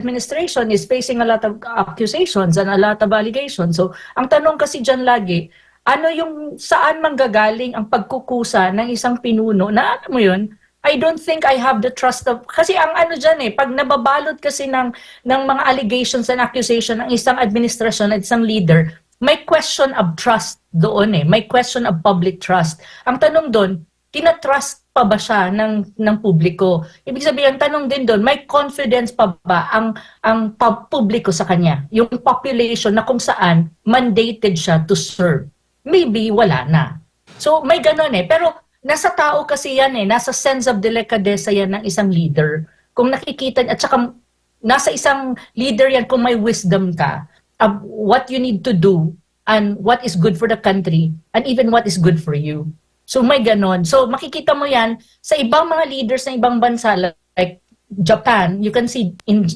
administration is facing a lot of accusations and a lot of allegations. So, ang tanong kasi dyan lagi, ano yung saan manggagaling ang pagkukusa ng isang pinuno na alam mo yun, I don't think I have the trust of, kasi ang ano dyan pag nababalot kasi ng mga allegations and accusation ng isang administrasyon at isang leader, may question of trust doon may question of public trust. Ang tanong doon, tinatrust pa ba siya ng publiko? Ibig sabihin, ang tanong din doon, may confidence pa ba ang publiko sa kanya? Yung population na kung saan mandated siya to serve. Maybe wala na. So may ganon pero nasa tao kasi yan nasa sense of delicadeza yan ng isang leader. Kung nakikita, at saka nasa isang leader yan kung may wisdom ka of what you need to do and what is good for the country and even what is good for you. So may ganon. So makikita mo yan sa ibang mga leaders ng ibang bansa like Japan, you can see in